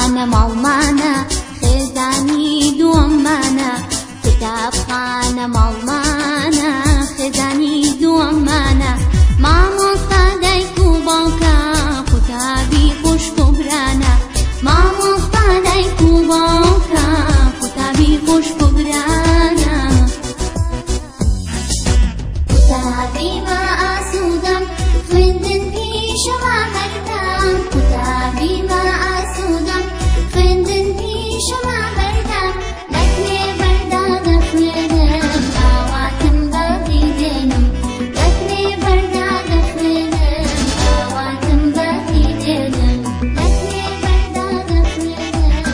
خانە ماڵمانە خێزانی دووەممانە کتابخانە ماڵمانە خێزانی دووەممانە مامۆستا دایک و باوکە قوتابی خوشک و برانە مامۆستا دایک و باوکە قوتابی خوشک و برانە قوتابی ما ئاسوودەم خوێندن پیشەما بەردەم قوتابی ما ئاسوودەم خوێندن پیشەما بەردەم لەکوێ بەردا دەخوێنم ئاواتم بەدی دێنم لەکوێ بەردا دەخوێنم ئاواتم بەدی دێنم لەکوێ بەردا دەخوێنم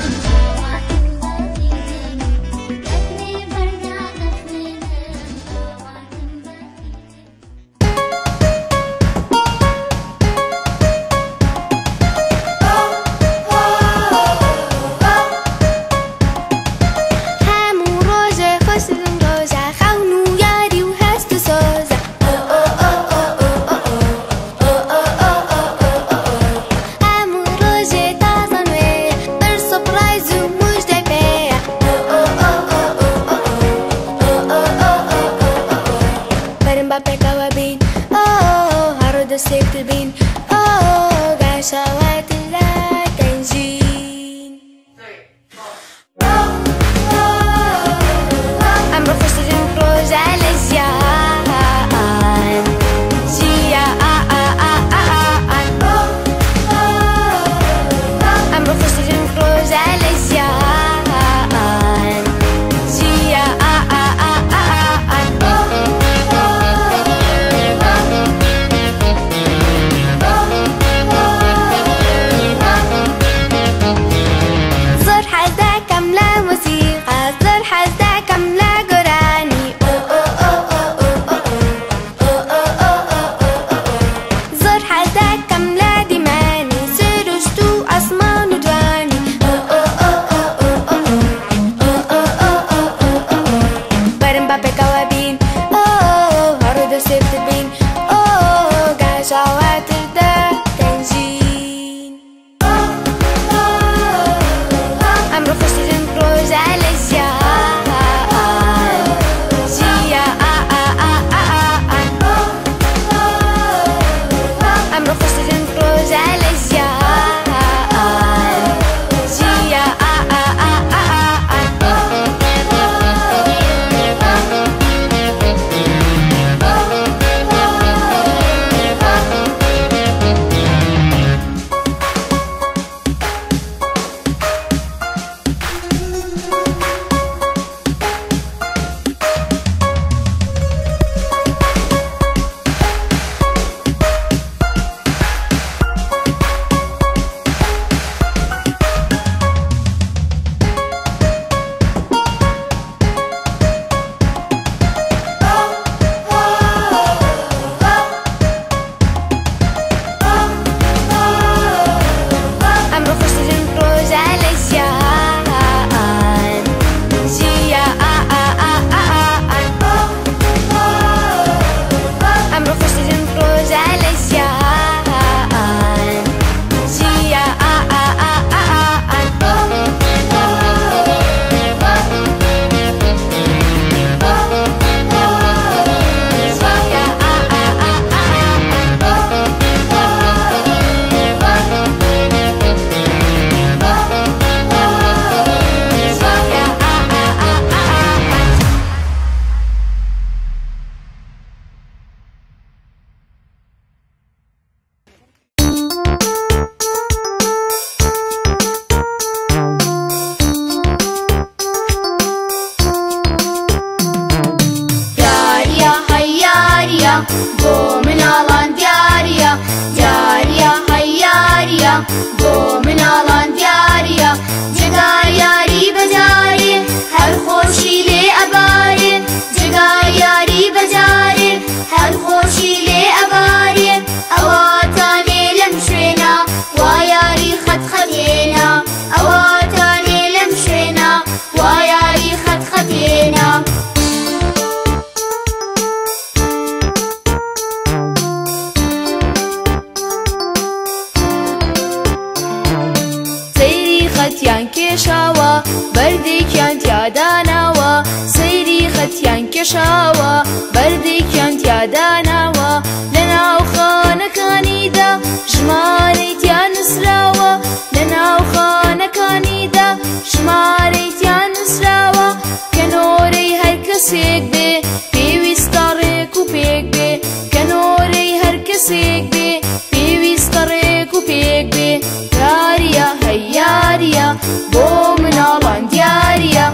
خەتیان کێشاوە بەردێکیان تیاداناوە سەیری خەتیان کێشاوە بەردێکیان تیاداناوە لە ناو خانەکانیدا ژمارەی تیان نووسراوە لە ناو خانەکانیدا ژمارەی تیان نووسراوە کەنۆرەی هەر کەسێک بێ پێویستە ڕێک و پێک بێ کەنۆرەی هەر کەسێک بێ پێویستە ڕێک و پێک بێ یاریە هەی یاریە بۆ مناڵان دیاریە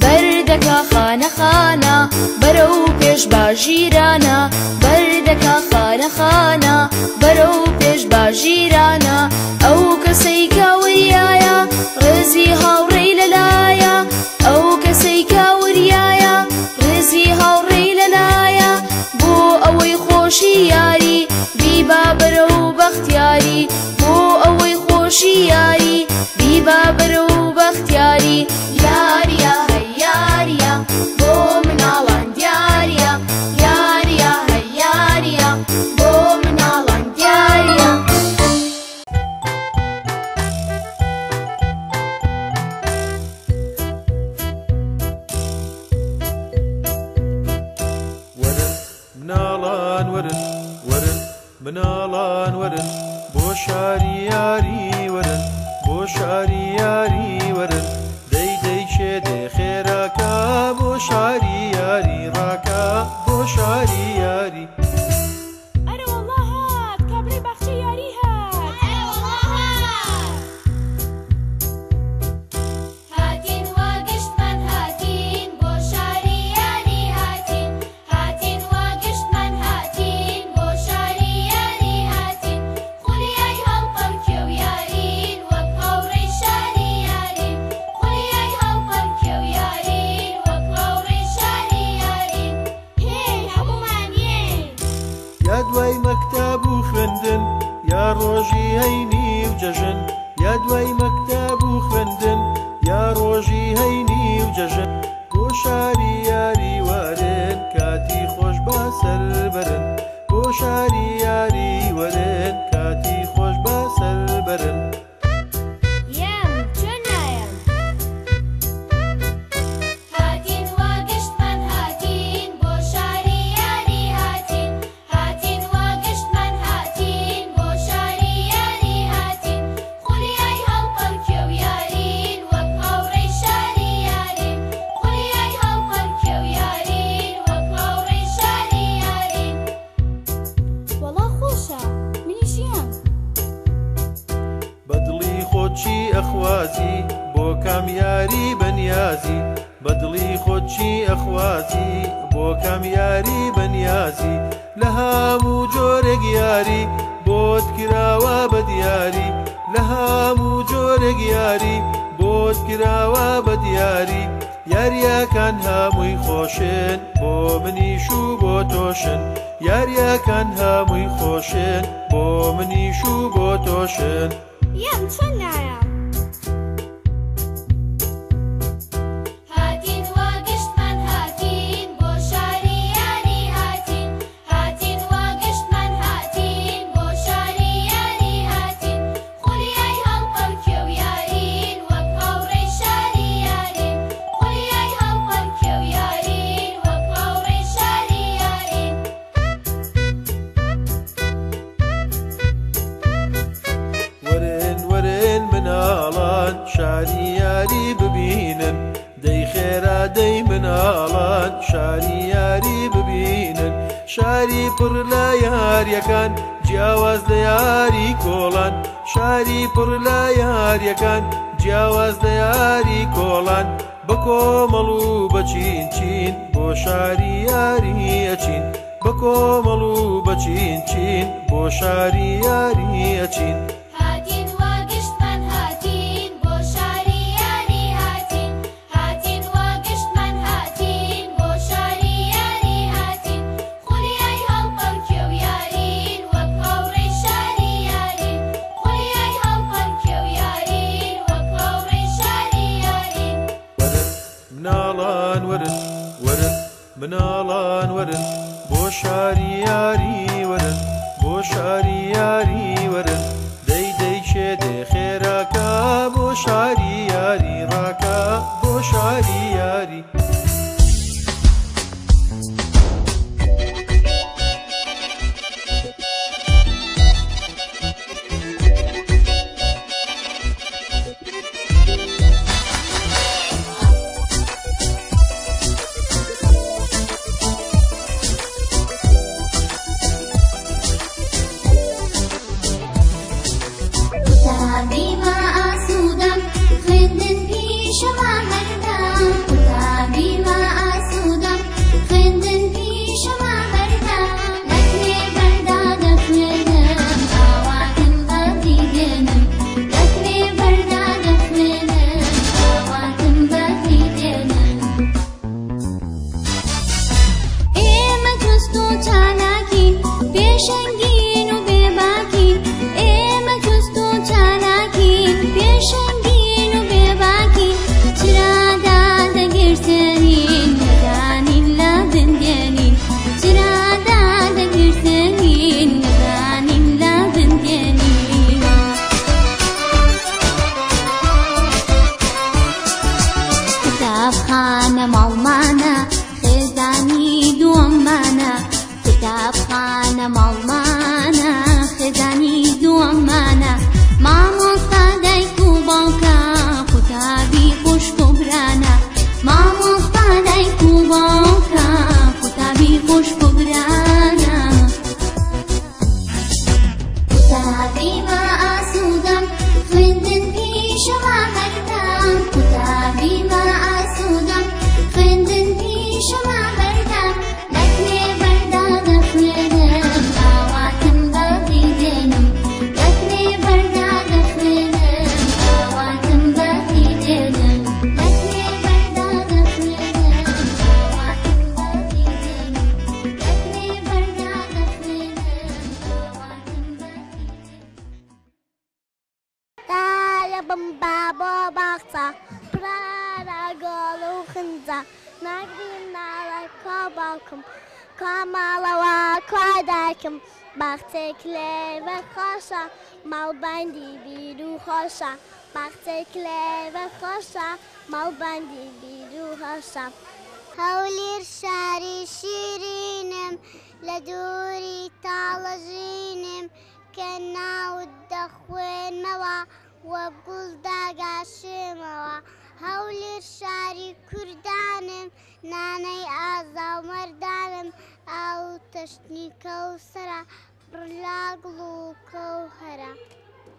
بەردەکە خانە خانە بەرەو پێش باژیرانە بەردەکە خانە خانە بەرەو پێش باژیرانە ئەو کەسەی کاوریایە ڕێزی هاوڕێی لەلایە ئەو کەسەی کاوریایە ڕێزی هاوڕێی لەلایە بۆ ئەوەی خۆشی یاری بیبا بەرەو بەختیاری بۆ ئەوەی خۆشی یاری بیبا بەرەو بەختیاری یاریە هەی یاریە بۆ مناڵان دیاریە یاریە هەی یاریە بۆ مناڵان دیاریە مناڵان ورن ورن مناڵان ورن بۆ شاری یاری ورن بۆ شاری یاری ورن دەی دەی شێدێ خێراکە بۆ شاری یاری ڕاکە بۆ شاری یاری أنا والله هات كابري بخشي ياري هات أنا والله هاتين وقشت من هاتين بو شاري ياري هاتين هاتين وقشت من هاتين بو شاري ياري هاتين خولي أي هلقم كيو يارين وقوري شاري يارين خولي أي هلقم كيو يارين وقوري شاري يارين هي هبو مانيين یا دوای مەکتەب و خوێندن یا ڕۆژی هەینی و جەژن یا دوای مەکتەب و خوێندن یا ڕۆژی هەینی و جەژن بۆ شاری یاری وەرن کاتی خۆش با سەر بەرن بۆ شاری یاری وەرن کاتی خۆش با سەر بەرن يم جنايم هاتين وقشت من هاتين بو شاري ياري هاتين هاتين وقشت من هاتين بو شاري ياري هاتين خولي أي هلقم كيو يارين وقوري شاري يارين خولي أي هلقم كيو يارين وقوري شاري يارين والله خوشة مني شيم بەدڵی خۆچی ئەخوازی بۆ کامیاری بەنیازی بەدڵی خۆچی ئەخوازی بۆ کامیاری بەنیازی لە هەموو جۆرێک یاری بۆت کراوە بە دیاری لە هەموو جۆرێک یاری بۆت کراوە بە دیاری یاریەکان هەمووی خۆشن بۆ منیش و بۆ تۆشن یاریەکان هەمووی خۆشن بۆ منیش و بۆ تۆشن يم جنايم هاتين وقشت من هاتين بو شاري ياري هاتين هاتين وقشت من هاتين بو شاري ياري هاتين خولي أي هلقم كيو يارين وقوري شاري يارين خولي أي هلقم كيو يارين وقوري شاري يارين ورن ورن مناڵان شاری یاری ببینن دەی خێرا دەی مناڵان شاری یاری ببینن شاری پڕ لە یاریەکان جیاواز لە یاری کۆڵان شاری پڕ لە یاریەکان جیاواز لە یاری کۆڵان بە کۆمەڵ و بە چین چین بۆ شاری یاری ئەچین بە کۆمەڵ و بە چین چین بۆ شاری یاری ئەچین هاتين وقشت من هاتين بو شاري ياري هاتين هاتين وقشت من هاتين بو شاري ياري هاتين خولي أي هلقم كيو يارين وقوري شاري يارين خولي أي هلقم كيو يارين وقوري شاري يارين ورن مناڵان ورن ورن مناڵان مناڵان وەرن بۆ شاری یاری وەرن بۆ شاری یاری وەرن دەی دەی چێ دێ خێراکە بۆ شاری یاری ڕاکە بۆ شاری یاری Bachtek leve khosha, malbandi biru khosha. Bachtek leve khosha, malbandi biru khosha. Hawlir shari shirinim, laduri talajinim. Kenna uddakhwen mawa, wabgul dagashmawa. Hawlir shari kurdanim, nanay azaw mardanim. أو تشني كوثرة برلاقلو كوهرة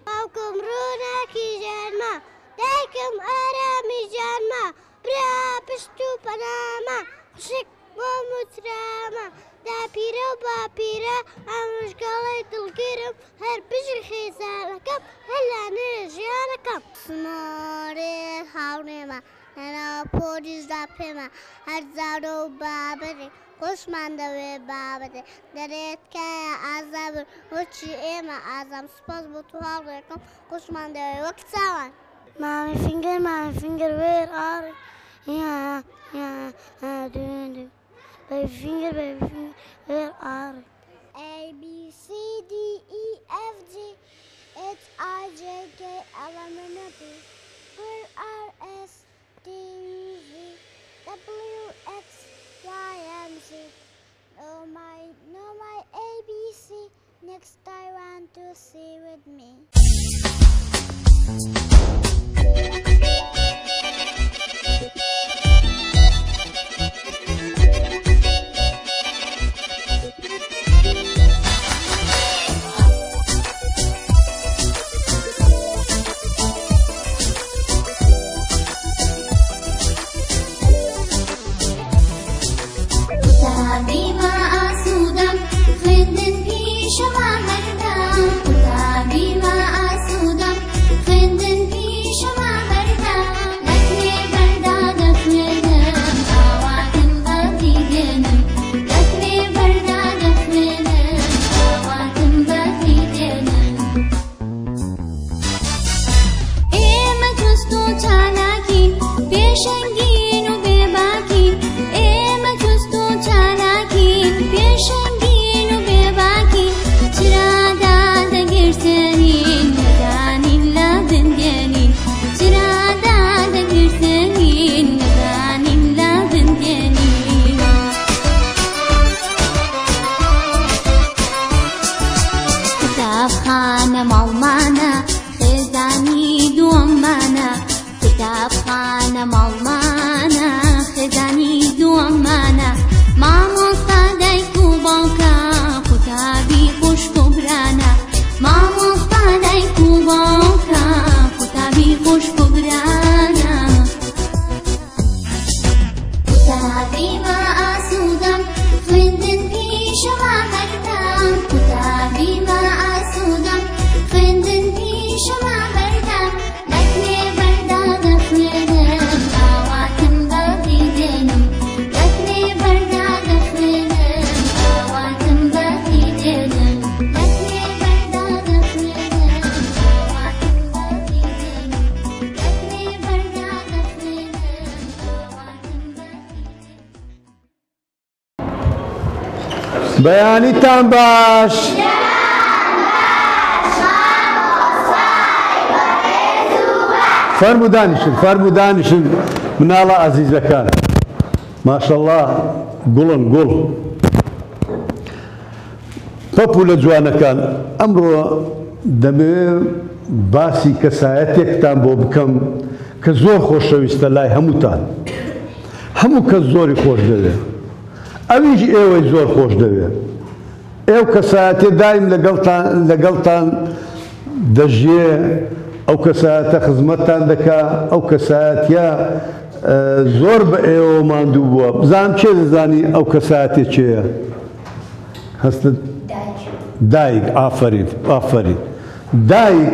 أوكم روناكي جانما دايكم أرامي جانما برا بشتو بناما خشك ومتراما دا بيرا وبابيرا أمش قليت القرم هر بجر خيزانكم هلا نرجانكم سماري هاونيما أنا بوديز دا بيما هرزارو بابري خوشمنده به بابده درت که عذاب وچی اما عذاب سپاس با تو حال رکم خوشمنده به وقت سوان Mommy finger, where are you? Yeah, do. Baby finger, where are you? A, B, C, D, E, F, G, H, I, J, K, L, M, N, O, P, where are S, T, U, V, W, X, Y, and Z. Know my ABC. Next I want to see with me. خندن پیش ما بەیانیتان باش فەرموو دانیشن مناڵە عەزیزەکان ماشەڵڵا گوڵن گوڵ پەپوو لە جوانەکان ئەمڕۆ دەمەوێت باسی کەسایەتێکتان بۆ بکەم کە زۆر خۆشەویستە لای هەمووتان هەموو کەس زۆری خۆش دەوێت ئەویش ئێوەی زۆر خۆش دەوێت ئێو کەسایەتێ دایم لەگەڵتان دەژێ ئەو کەسایەتە خزمەتتان دەکا ئەو کەسایەتە زۆر بە ئێوە ماندوو بووە بزانم چێ دەزانی ئەو کەسایەتێ چێیە هەستت دایک ئافەرین دایک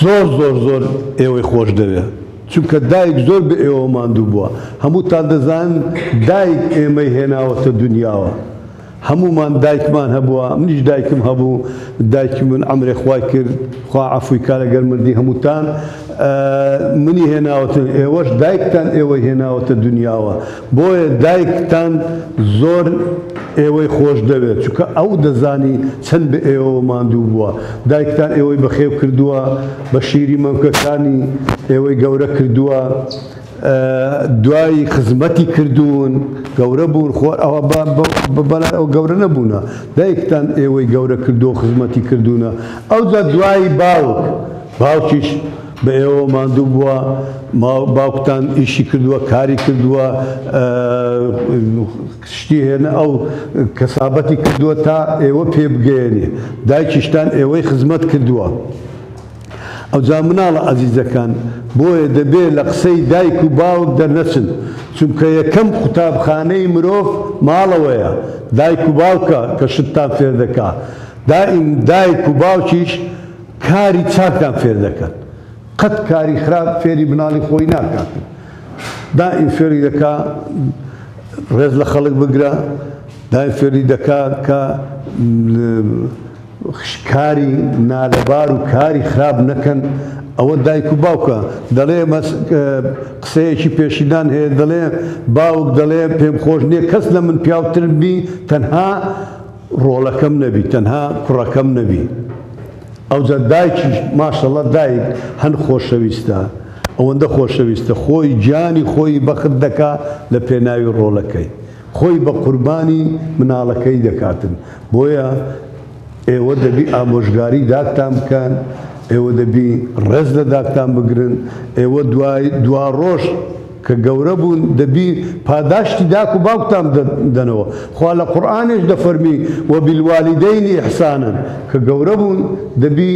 زۆر ئێوەی خۆش دەوێت چونکە دایک زۆر بە ئێوە ماندوو بووە هەمووتان دەزانن دایک ئێمەی هێناوەتە دنیاوە هەمومان دایکمان هەبووە منیش دایکم هەبوو دایکی من ئەمرێ خوای کرد خوا عەفوی کا لەگەر مردی هەمووتان منی هێناوەتە ئێوەش دایکتان ئێوەی هێناوەتە دنیاوە بۆیە دایکتان زۆر ئێوەی خۆش دەوێت چونکە ئەو دەزانی چەند بە ئێوە ماندوو بووە دایکتان ئێوەی بەخێو کردووە بە شیری مەمکەکانی ئێوەی گەورە کردووە دوای خزمەتی کردوون گەورە بوون خۆر ئەوە بەلای ئەو گەورە نەبوونە دایکتان ئێوەی گەورە کردو خزمەتی کردوونە ئەوجا دوای باوکیش بە ئێوە ماندوو بووە باوکتان ئیشی کردووە کاری کردووە شتی هێنە ئەو کەسابەتی کردووە تا ئێوە پێ بگەێنێ دایکیشتان ئێوەی خزمەت کردووە ئەوجا مناڵە عەزیزەکان بۆیە دەبێت لە قسەی دایک و باوک دەرنەچن چونکە یەکەم قوتابخانەی مرۆڤ ماڵەوەیە دایک و باوکە کە شتتان فێر دەکا دائیم دایک و باوکیش کاری چاکتان فێر دەکەن قەت کاری خراپ فێری مناڵی خۆی ناکات دائیم فێری دەکا ڕێز لە خەڵک بگرە دائیم فێری دەکا کە کاری نالەبار و کاری خراپ نەکەن ئەوە دایک و باوکە دەڵێ قسەیەکی پێشیدان هەیە دەڵێ باوک دەڵێ پێم خۆش نییە کەس لە من پیاوتر بی تەنها ڕۆڵەکەم نەبی تەنها کوڕەکەم نەبی ئەوجا دایکیش ماشەڵڵا دایک هەن خۆشەویستە ئەوەندە خۆشەویستە خۆی گیانی خۆی بەخت دەکا لە پێناوی ڕۆڵەکەی خۆی بە قوربانی مناڵەکەی دەکاتن بۆیە ئێوە دەبی ئامۆژگاری داکتان بکەن ئێوە دەبی ڕێز لە داکتان بگرن ئێوە دوا ڕۆژ کە گەورە بوون دەبی پاداشتی داک و باوکتان دەنەوە خوا لە قورئانیش دەفەرمی وەبیلوالیدەینی ئیحسانن کە گەورە بوون دەبی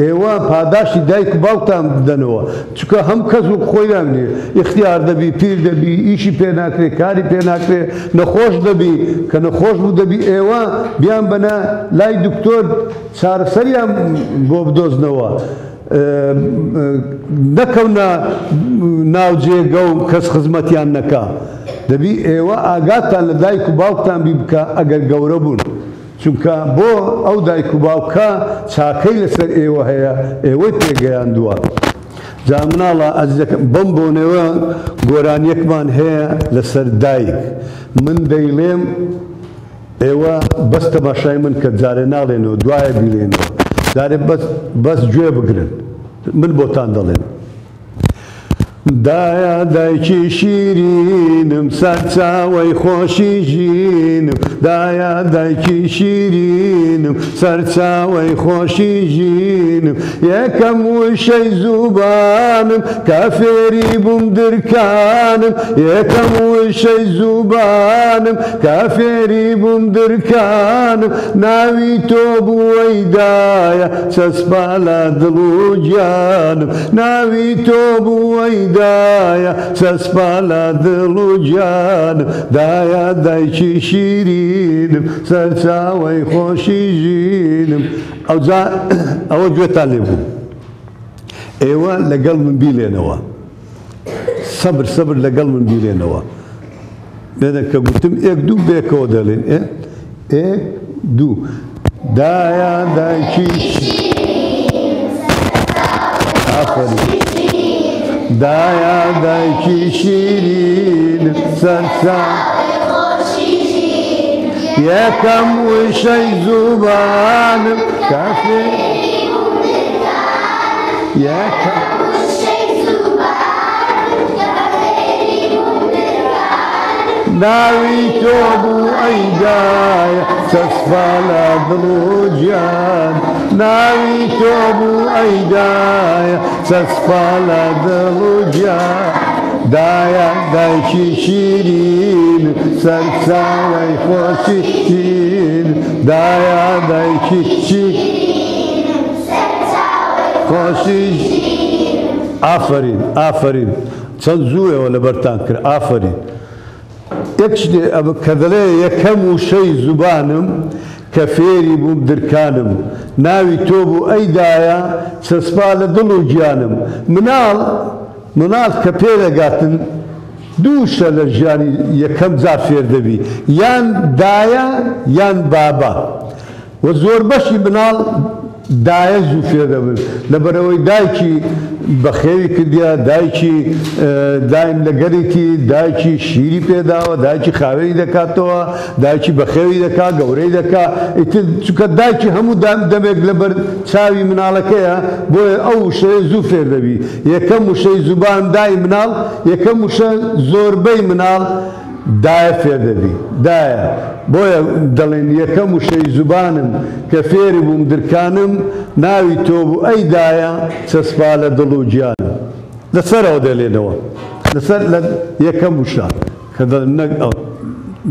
ئێوە پاداشتی دایک و باوکتان بدەنەوە چونکە هەم کەس و خۆی نامنێ اختیار دەبی پیر دەبی ئیشی پێ ناکرێ کاری پێ ناکرێ نەخۆش دەبی کە نەخۆش بوو دەبی ئێوە بیان بەنە لای دکتۆر چارەسەریان بۆ بدۆزنەوە نەکەونە ناوجێگە و کەس خزمەتیان نەکا دەبی ئێوە ئاگاتان لە دایک و باوکتان بی بکە ئەگەر گەورە بوون چونکە بۆ ئەو دایک و باوکە چاکەی لەسەر ئێوە هەیە ئێوەی پێگەیاندووە جا مناڵە عەزیزەکەم بەم بۆنەوە گۆرانیەکمان هەیە لەسەر دایک من دەیڵێم ئێوە بەس تەماشای من کە جارێ ناڵێنەوە دوایە بیڵێنەوە جارێ بەس گوێ بگرن من بۆتان دەڵێن دایە دایکی شیرینم سەرچاوەی خۆشی ژینم دایە دایکی شیرینم سەرچاوەی خۆشی ژینم یەکەم وشەی زوبانم کە فێری بووم درکانم یەکەم وشەی زوبانم کە فێری بووم درکانم ناوی تۆ بووەی دایە چەسپا لە دڵ و گیانم ناوی تۆ بووەی دایە چەسپا لە دڵ و گیانم دایە دایکی شیرینم سەرچاوەی خۆشی ژینم ئەوە گوێتان لێ بوو ئێوە لەگەڵ من بیلێنەوە سەبر لەگەڵ من بیلێنەوە بێنە کە گوتم ئێک دوو بێکەوە دەڵێن ئێک دوو دایە دایکی ئافەرین دایە دایکی شیرین سەرچاوەی خۆشی یەکەم وشەی زوبانم کە یەکەم ناوی تۆ بوو ئەیدایە چەسپا لە دڵ و گیان ناوی تۆ بوو ئەیدایە چەسپا لە دڵ و گیان دایە دایکی شیرین سەرچاوەی خۆشی شیرین دایە دایکی شیرین خۆشی ئافرین ئافرین چەند زوویەوە لەبەرتان کرد ئافرین کە دەڵێ یەکەم وشەی زوبانم کە فێری بووم درکانم ناوی تۆ بوو ئەیدایە چەسپا لە دڵ و گیانم مناڵ کە پێدەگاتن دوو شە لە ژیانی یەکەم جار فێر دەبی یان دایە یان بابا و زۆر بەشی مناڵ دایە زوو فێر دەبن لەبەرەوەی دایکی بەخێوی کردیا دایکی دایم لەگەرێکی دایکی شیری پێداوە دایکی خاوێری دەکاتەوە دایکی بەخێوی دەکا گەورەی دەکا چونکە دایکی هەموو دەمێک لەبەر چاوی مناڵەکەیە بۆیە ئەو وشەیە زوو فێر دەبی یەکەم وشەی زوبان دای مناڵ یەکەم وشە زۆربەی مناڵ دایە فێر دەبی دایە بۆیە دەڵێن یەکەم وشەی زوبانم کە فێری بووم درکانم ناوی تۆ بوو ئەیدایە چەسپا لە دڵ و گیانم لەسەرەوە دەلێنەوە لەسەر لە یەکەم وشە کە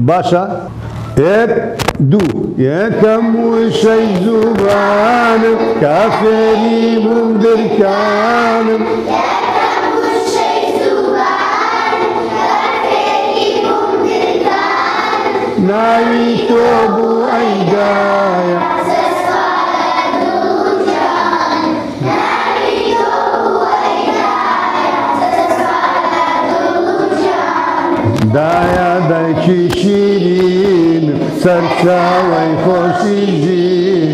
باشە یەک دوو یەکەم وشەی زوبانم کە فێری بووم درکانم ناوی تۆ بوو ئەیدایە دایە دایکی شیرین سەرچاوەی خۆشی ژین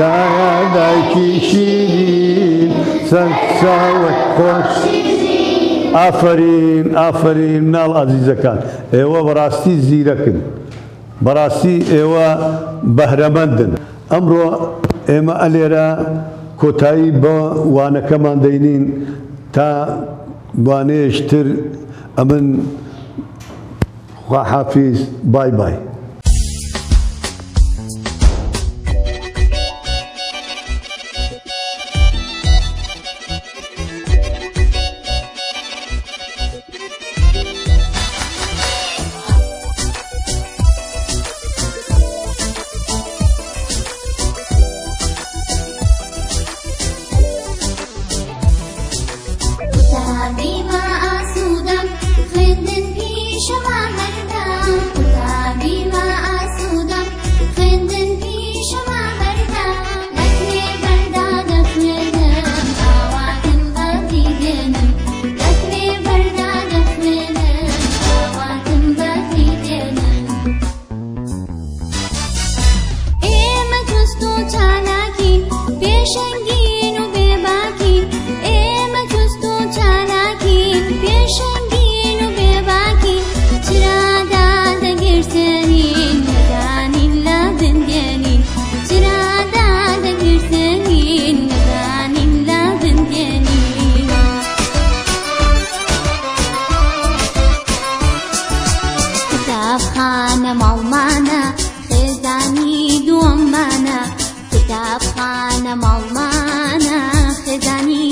دایە دایکی شیرین سەرچاوەی خۆشی ئافرین ئافرین مناڵ ئازیزەکان ئێوە بەڕاستی زیرەکن بەڕاستی ئێوە بەهرەمەندن ئەمڕۆ ئێمە ئەلێرە کۆتایی بە وانەکەمان دەینین تا وانەیەشتر ئەمن خواحافیز بای بای کتابخانە ماڵمانە خێزانی